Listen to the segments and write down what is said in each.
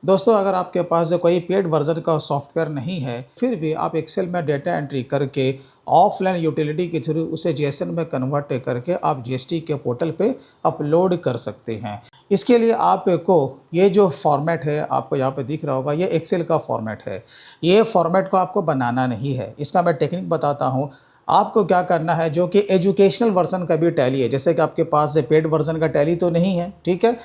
दोस्तों, अगर आपके पास कोई पेड वर्जन का सॉफ्टवेयर नहीं है, फिर भी आप एक्सेल में डेटा एंट्री करके ऑफलाइन यूटिलिटी के थ्रू उसे जेएसएन में कन्वर्ट करके आप जीएसटी के पोर्टल पे अपलोड कर सकते हैं। इसके लिए आपको ये जो फॉर्मेट है, आपको यहाँ पे दिख रहा होगा, ये एक्सेल का फॉर्मेट है। ये फॉर्मेट को आपको बनाना नहीं है, इसका मैं टेक्निक बताता हूँ। आपको क्या करना है, जो कि एजुकेशनल वर्जन का भी टैली है, जैसे कि आपके पास पेड वर्जन का टैली तो नहीं है, ठीक है।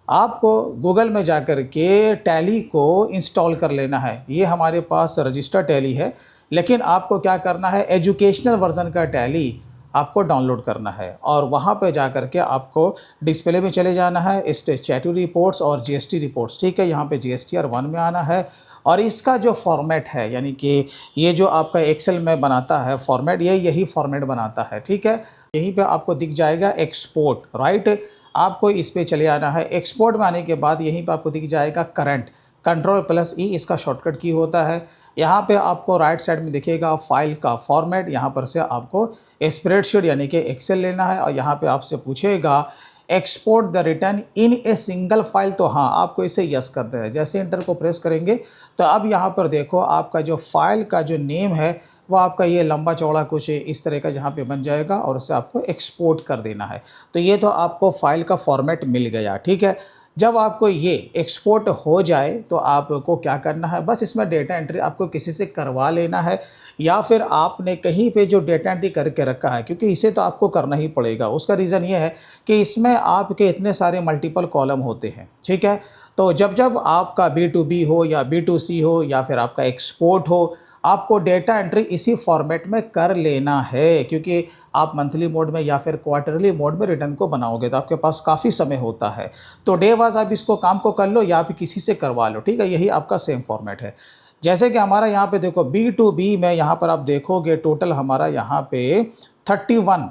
आपको गूगल में जाकर के टैली को इंस्टॉल कर लेना है। ये हमारे पास रजिस्टर टैली है, लेकिन आपको क्या करना है, एजुकेशनल वर्जन का टैली आपको डाउनलोड करना है और वहाँ पे जाकर के आपको डिस्प्ले में चले जाना है, स्टैट्यूटरी रिपोर्ट्स और जीएसटी रिपोर्ट्स, ठीक है। यहाँ पे जीएसटीआर 1 में आना है और इसका जो फॉर्मेट है, यानी कि ये जो आपका एक्सेल में बनाता है फॉर्मेट, ये यही फॉर्मेट बनाता है, ठीक है। यहीं पे आपको दिख जाएगा एक्सपोर्ट, राइट। आपको इस पे चले आना है। एक्सपोर्ट में आने के बाद यहीं पे आपको दिख जाएगा करंट, Ctrl+E इसका शॉर्टकट की होता है। यहाँ पे आपको राइट साइड में दिखेगा फाइल का फॉर्मेट, यहाँ पर से आपको स्प्रेडशीट यानी कि एक्सेल लेना है और यहाँ पे आपसे पूछेगा export the return in a single file, तो हाँ, आपको इसे यस कर देना है। जैसे इंटर को प्रेस करेंगे तो अब यहाँ पर देखो आपका जो फाइल का जो नेम है वो आपका ये लंबा चौड़ा कुछ इस तरह का यहाँ पे बन जाएगा और उसे आपको एक्सपोर्ट कर देना है। तो ये तो आपको फाइल का फॉर्मेट मिल गया, ठीक है। जब आपको ये एक्सपोर्ट हो जाए तो आपको क्या करना है, बस इसमें डेटा एंट्री आपको किसी से करवा लेना है, या फिर आपने कहीं पे जो डेटा एंट्री करके रखा है, क्योंकि इसे तो आपको करना ही पड़ेगा। उसका रीज़न ये है कि इसमें आपके इतने सारे मल्टीपल कॉलम होते हैं, ठीक है। तो जब जब आपका B2B हो या B2C हो या फिर आपका एक्सपोर्ट हो, आपको डेटा एंट्री इसी फॉर्मेट में कर लेना है, क्योंकि आप मंथली मोड में या फिर क्वार्टरली मोड में रिटर्न को बनाओगे तो आपके पास काफ़ी समय होता है। तो डे वाइज आप इसको काम को कर लो या फिर किसी से करवा लो, ठीक है। यही आपका सेम फॉर्मेट है। जैसे कि हमारा यहाँ पे देखो B2B में, यहाँ पर आप देखोगे टोटल हमारा यहाँ पे 31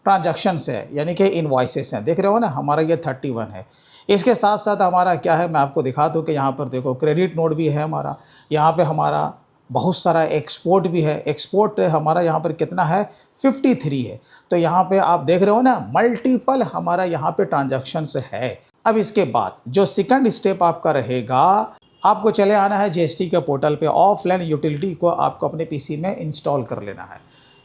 ट्रांजैक्शंस है, यानी कि इनवॉइसेस हैं, देख रहे हो ना, हमारा ये 31 है। इसके साथ साथ हमारा क्या है, मैं आपको दिखा दूँ कि यहाँ पर देखो क्रेडिट नोट भी है हमारा, यहाँ पे हमारा बहुत सारा एक्सपोर्ट भी है। एक्सपोर्ट हमारा यहाँ पर कितना है, 53 है। तो यहाँ पे आप देख रहे हो ना, मल्टीपल हमारा यहाँ पे ट्रांजैक्शंस है। अब इसके बाद जो सेकंड स्टेप आपका रहेगा, आपको चले आना है जीएसटी के पोर्टल पे। ऑफलाइन यूटिलिटी को आपको अपने पीसी में इंस्टॉल कर लेना है।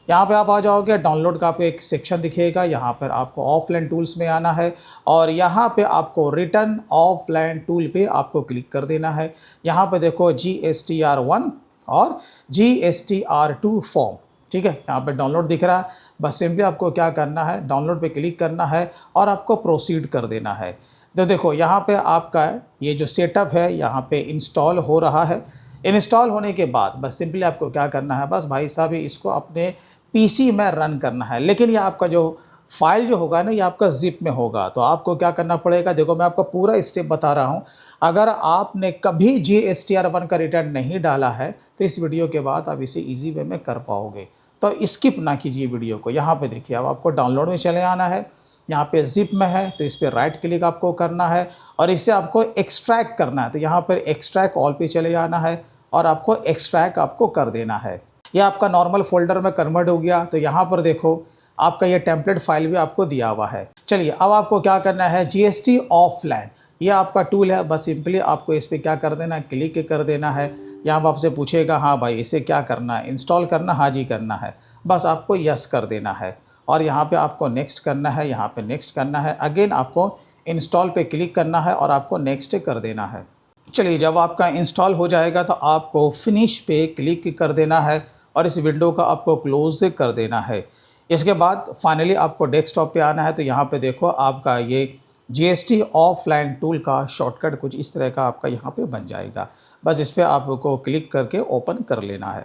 यहाँ पे आप आ जाओगे, डाउनलोड का आपको एक सेक्शन दिखेगा, यहाँ पर आपको ऑफलाइन टूल्स में आना है और यहाँ पे आपको रिटर्न ऑफलाइन टूल पे आपको क्लिक कर देना है। यहाँ पे देखो GSTR 1 और GSTR 2 फॉर्म, ठीक है। यहाँ पे डाउनलोड दिख रहा है, बस सिंपली आपको क्या करना है, डाउनलोड पे क्लिक करना है और आपको प्रोसीड कर देना है। तो देखो यहाँ पे आपका ये जो सेटअप है यहाँ पे इंस्टॉल हो रहा है। इंस्टॉल होने के बाद बस सिंपली आपको क्या करना है, बस भाई साहब इसको अपने पीसी में रन करना है। लेकिन ये आपका जो फाइल जो होगा ना, ये आपका जिप में होगा। तो आपको क्या करना पड़ेगा, देखो मैं आपको पूरा स्टेप बता रहा हूँ। अगर आपने कभी GSTR 1 का रिटर्न नहीं डाला है तो इस वीडियो के बाद आप इसे इजी वे में कर पाओगे। तो स्किप ना कीजिए वीडियो को। यहाँ पे देखिए, अब आपको डाउनलोड में चले आना है। यहाँ पे जिप में है तो इस पर राइट क्लिक आपको करना है और इसे आपको एक्सट्रैक्ट करना है। तो यहाँ पर एक्सट्रैक्ट ऑल पे चले जाना है और आपको एक्सट्रैक्ट आपको कर देना है। यह आपका नॉर्मल फोल्डर में कन्वर्ट हो गया। तो यहाँ पर देखो आपका ये टेम्पलेट फाइल भी आपको दिया हुआ है। चलिए अब आपको क्या करना है, GST ऑफलाइन ये आपका टूल है। बस सिंपली आपको इस पर क्या कर देना है, क्लिक कर देना है। यहाँ पर आपसे पूछेगा हाँ भाई इसे क्या करना है, इंस्टॉल करना, हाँ जी करना है। बस आपको यस कर देना है और यहाँ पे आपको नेक्स्ट करना है, यहाँ पे नेक्स्ट करना है। अगेन आपको इंस्टॉल पे क्लिक करना है और आपको नेक्स्ट कर देना है। चलिए जब आपका इंस्टॉल हो जाएगा तो आपको फिनिश पे क्लिक कर देना है और इस विंडो का आपको क्लोज कर देना है। इसके बाद फाइनली आपको डेस्कटॉप पे आना है। तो यहाँ पे देखो आपका ये GST ऑफलाइन टूल का शॉर्टकट कुछ इस तरह का आपका यहाँ पे बन जाएगा। बस इस पर आपको क्लिक करके ओपन कर लेना है।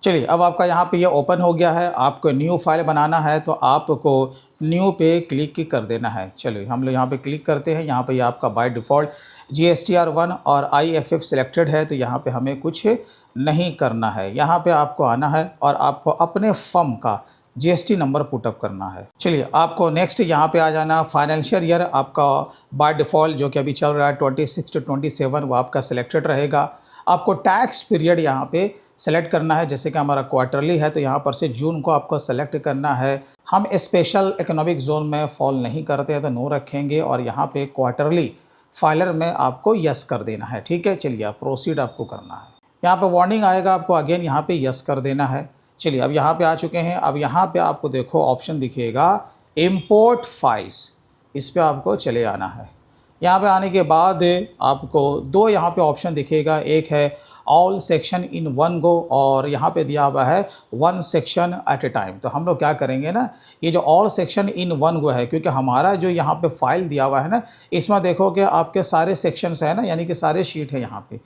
चलिए अब आपका यहाँ पे ये ओपन हो गया है। आपको न्यू फाइल बनाना है तो आपको न्यू पे क्लिक कर देना है। चलिए हम लोग यहाँ पे क्लिक करते हैं। यहाँ पे ये आपका बाय डिफ़ॉल्ट GSTR 1 और IFF सिलेक्टेड है, तो यहाँ पे हमें कुछ नहीं करना है। यहाँ पे आपको आना है और आपको अपने फर्म का GST नंबर पुटअप करना है। चलिए आपको नेक्स्ट यहाँ पे आ जाना। फाइनेंशियल ईयर आपका बाय डिफ़ॉल्ट जो कि अभी चल रहा है 26 to 27 वो आपका सिलेक्टेड रहेगा। आपको टैक्स पीरियड यहाँ पे सेलेक्ट करना है। जैसे कि हमारा क्वार्टरली है तो यहाँ पर से जून को आपको सेलेक्ट करना है। हम स्पेशल इकोनॉमिक जोन में फॉल नहीं करते हैं तो नो रखेंगे और यहाँ पे क्वार्टरली फाइलर में आपको यस कर देना है। ठीक है, चलिए अब प्रोसीड आपको करना है। यहाँ पे वार्निंग आएगा, आपको अगेन यहाँ पे यस कर देना है। चलिए अब यहाँ पे आ चुके हैं। अब यहाँ पे आपको देखो ऑप्शन दिखेगा इम्पोर्ट फाइल्स, इस पर आपको चले आना है। यहाँ पे आने के बाद आपको दो यहाँ पे ऑप्शन दिखेगा, एक है all section in one go और यहाँ पे दिया हुआ है one section at a time. तो हम लोग क्या करेंगे ना, ये जो all section in one go है, क्योंकि हमारा जो यहाँ पे फाइल दिया हुआ है ना, इसमें देखो कि आपके सारे सेक्शंस है ना, यानी कि सारे शीट है यहाँ पे।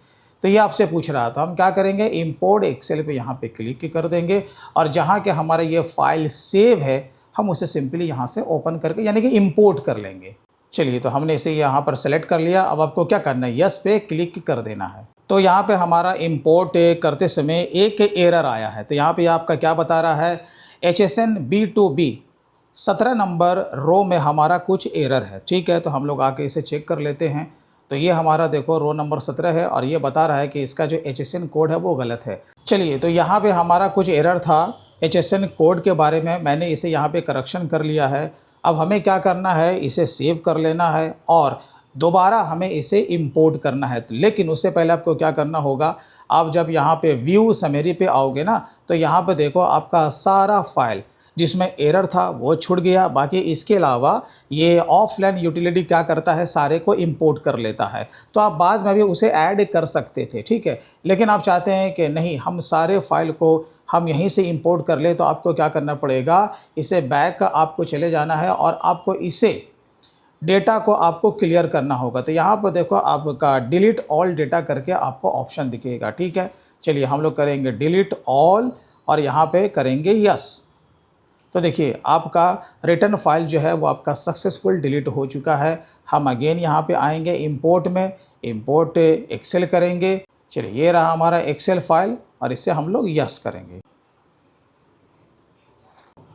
तो ये आपसे पूछ रहा था, हम क्या करेंगे, इंपोर्ट एक्सेल पे यहाँ पे क्लिक कर देंगे और जहाँ के हमारा ये फाइल सेव है हम उसे सिंपली यहाँ से ओपन करके यानी कि इंपोर्ट कर लेंगे। चलिए तो हमने इसे यहाँ पर सेलेक्ट कर लिया। अब आपको क्या करना है, यस पे क्लिक कर देना है। तो यहाँ पे हमारा इंपोर्ट करते समय एक एरर आया है। तो यहाँ पे आपका क्या बता रहा है, HSN B2B 17 नंबर रो में हमारा कुछ एरर है। ठीक है, तो हम लोग आके इसे चेक कर लेते हैं। तो ये हमारा देखो रो नंबर 17 है और ये बता रहा है कि इसका जो HSN कोड है वो गलत है। चलिए तो यहाँ पे हमारा कुछ एरर था HSN कोड के बारे में, मैंने इसे यहाँ पे करेक्शन कर लिया है। अब हमें क्या करना है, इसे सेव कर लेना है और दोबारा हमें इसे इंपोर्ट करना है। तो लेकिन उससे पहले आपको क्या करना होगा, आप जब यहाँ पे व्यू समरी पे आओगे ना, तो यहाँ पे देखो आपका सारा फाइल जिसमें एरर था वो छूट गया। बाकी इसके अलावा ये ऑफलाइन यूटिलिटी क्या करता है, सारे को इंपोर्ट कर लेता है। तो आप बाद में भी उसे ऐड कर सकते थे, ठीक है, लेकिन आप चाहते हैं कि नहीं हम सारे फाइल को हम यहीं से इंपोर्ट कर ले। तो आपको क्या करना पड़ेगा, इसे बैक आपको चले जाना है और आपको इसे डेटा को आपको क्लियर करना होगा। तो यहाँ पर देखो आपका डिलीट ऑल डेटा करके आपको ऑप्शन दिखेगा। ठीक है, चलिए हम लोग करेंगे डिलीट ऑल और यहाँ पे करेंगे यस। तो देखिए आपका रिटर्न फाइल जो है वो आपका सक्सेसफुल डिलीट हो चुका है। हम अगेन यहाँ पे आएंगे इंपोर्ट में, इंपोर्ट एक्सेल करेंगे। चलिए ये रहा हमारा एक्सेल फाइल और इससे हम लोग यस करेंगे।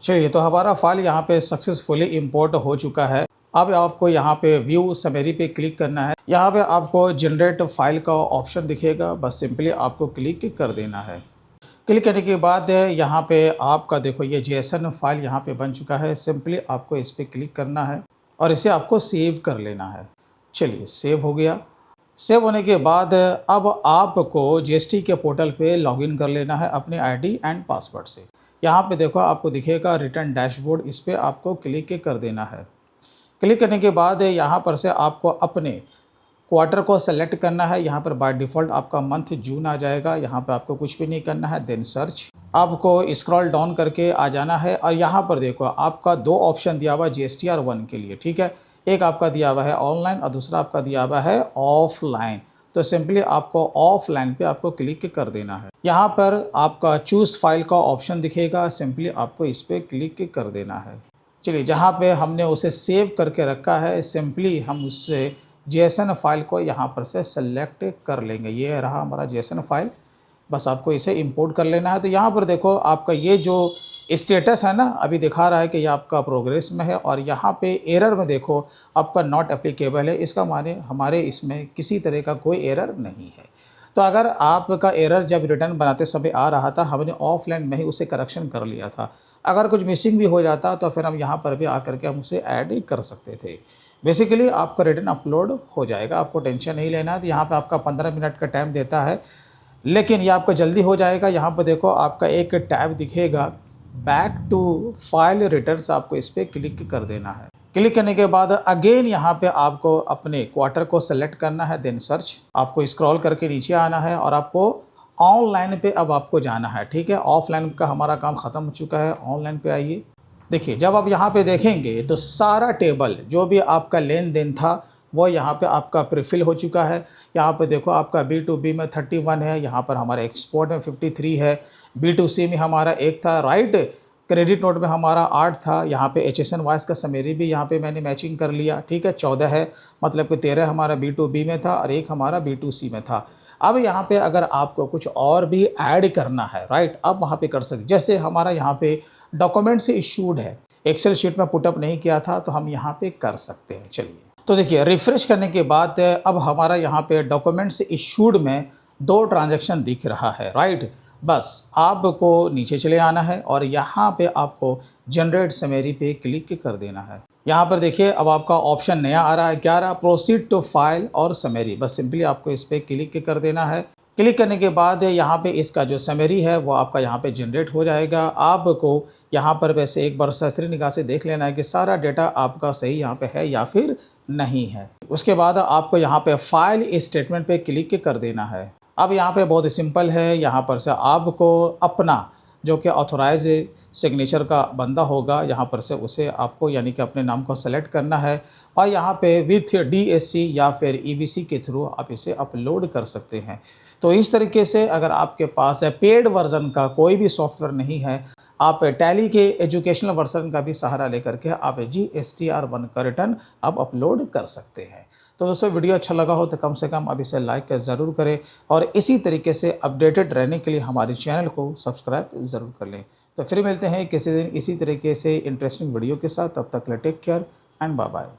चलिए तो हमारा फाइल यहाँ पे सक्सेसफुली इंपोर्ट हो चुका है। अब आपको यहाँ पे व्यू समरी पे क्लिक करना है। यहाँ पे आपको जनरेट फाइल का ऑप्शन दिखेगा, बस सिंपली आपको क्लिक कर देना है। क्लिक करने के बाद यहाँ पे आपका देखो ये JSON फाइल यहाँ पे बन चुका है। सिंपली आपको इस पर क्लिक करना है और इसे आपको सेव कर लेना है। चलिए सेव हो गया। सेव होने के बाद अब आपको GST के पोर्टल पे लॉगिन कर लेना है अपने ID एंड पासवर्ड से। यहाँ पे देखो आपको दिखेगा रिटर्न डैशबोर्ड, इस पर आपको क्लिक कर देना है। क्लिक करने के बाद यहाँ पर से आपको अपने क्वार्टर को सेलेक्ट करना है। यहाँ पर बाय डिफ़ॉल्ट आपका मंथ जून आ जाएगा। यहाँ पर आपको कुछ भी नहीं करना है, देन सर्च। आपको स्क्रॉल डाउन करके आ जाना है और यहाँ पर देखो आपका दो ऑप्शन दिया हुआ है GSTR 1 के लिए। ठीक है, एक आपका दिया हुआ है ऑनलाइन और दूसरा आपका दिया हुआ है ऑफलाइन। तो सिंपली आपको ऑफलाइन पे आपको क्लिक कर देना है। यहाँ पर आपका चूज़ फाइल का ऑप्शन दिखेगा, सिंपली आपको इस पर क्लिक कर देना है। चलिए जहाँ पे हमने उसे सेव करके रखा है, सिंपली हम उससे JSON फाइल को यहाँ पर से सेलेक्ट कर लेंगे। ये रहा हमारा JSON फाइल, बस आपको इसे इंपोर्ट कर लेना है। तो यहाँ पर देखो आपका ये जो स्टेटस है ना, अभी दिखा रहा है कि ये आपका प्रोग्रेस में है और यहाँ पे एरर में देखो आपका नॉट एप्लीकेबल है। इसका माने हमारे इसमें किसी तरह का कोई एरर नहीं है। तो अगर आपका एरर जब रिटर्न बनाते समय आ रहा था, हमने ऑफलाइन में ही उसे करेक्शन कर लिया था। अगर कुछ मिसिंग भी हो जाता तो फिर हम यहाँ पर भी आकर के हम उसे ऐड कर सकते थे। बेसिकली आपका रिटर्न अपलोड हो जाएगा, आपको टेंशन नहीं लेना है। तो यहाँ पे आपका 15 मिनट का टाइम देता है, लेकिन ये आपका जल्दी हो जाएगा। यहाँ पर देखो आपका एक टैब दिखेगा बैक टू फाइल रिटर्न्स, आपको इस पर क्लिक कर देना है। क्लिक करने के बाद अगेन यहाँ पे आपको अपने क्वार्टर को सेलेक्ट करना है, देन सर्च। आपको स्क्रॉल करके नीचे आना है और आपको ऑनलाइन पे अब आपको जाना है। ठीक है, ऑफलाइन का हमारा काम ख़त्म हो चुका है, ऑनलाइन पे आइए। देखिए जब आप यहाँ पे देखेंगे तो सारा टेबल जो भी आपका लेन देन था वो यहाँ पे आपका प्रीफिल हो चुका है। यहाँ पे देखो आपका B2B में 31 है, यहाँ पर हमारा एक्सपोर्ट में 53 है, B2C में हमारा 1 था, राइट। क्रेडिट नोट में हमारा 8 था। यहाँ पे HSN वॉइस का समरी भी यहाँ पे मैंने मैचिंग कर लिया। ठीक है, 14 है, मतलब कि 13 हमारा B2B में था और 1 हमारा B2C में था। अब यहाँ पे अगर आपको कुछ और भी ऐड करना है, राइट, आप वहाँ पे कर सकते। जैसे हमारा यहाँ पे डॉक्यूमेंट्स इशूड है, एक्सेल शीट में पुटअप नहीं किया था, तो हम यहाँ पे कर सकते हैं। चलिए तो देखिए रिफ्रेश करने के बाद अब हमारा यहाँ पे डॉक्यूमेंट्स इशूड में 2 ट्रांजैक्शन दिख रहा है, राइट। बस आपको नीचे चले आना है और यहाँ पे आपको जनरेट समरी पे क्लिक कर देना है। यहाँ पर देखिए अब आपका ऑप्शन नया आ रहा है 11 प्रोसीड टू फाइल और समरी। बस सिंपली आपको इस पर क्लिक कर देना है। क्लिक करने के बाद यहाँ पे इसका जो समरी है वो आपका यहाँ पे जनरेट हो जाएगा। आपको यहाँ पर वैसे एक बार सरसरी निगाह से देख लेना है कि सारा डेटा आपका सही यहाँ पे है या फिर नहीं है। उसके बाद आपको यहाँ पे फाइल स्टेटमेंट पे क्लिक कर देना है। अब यहाँ पे बहुत ही सिंपल है, यहाँ पर से आपको अपना जो कि ऑथोराइज सिग्नेचर का बंदा होगा यहाँ पर से उसे आपको यानी कि अपने नाम को सेलेक्ट करना है और यहाँ पे विथ DSC या फिर EBC के थ्रू आप इसे अपलोड कर सकते हैं। तो इस तरीके से अगर आपके पास पेड वर्जन का कोई भी सॉफ्टवेयर नहीं है, आप टैली के एजुकेशनल वर्जन का भी सहारा लेकर के आप GSTR1 का रिटर्न आप अपलोड कर सकते हैं। तो दोस्तों वीडियो अच्छा लगा हो तो कम से कम अब इसे लाइक ज़रूर करें और इसी तरीके से अपडेटेड रहने के लिए हमारे चैनल को सब्सक्राइब ज़रूर कर लें। तो फिर मिलते हैं किसी दिन इसी तरीके से इंटरेस्टिंग वीडियो के साथ। तब तक take care and bye bye.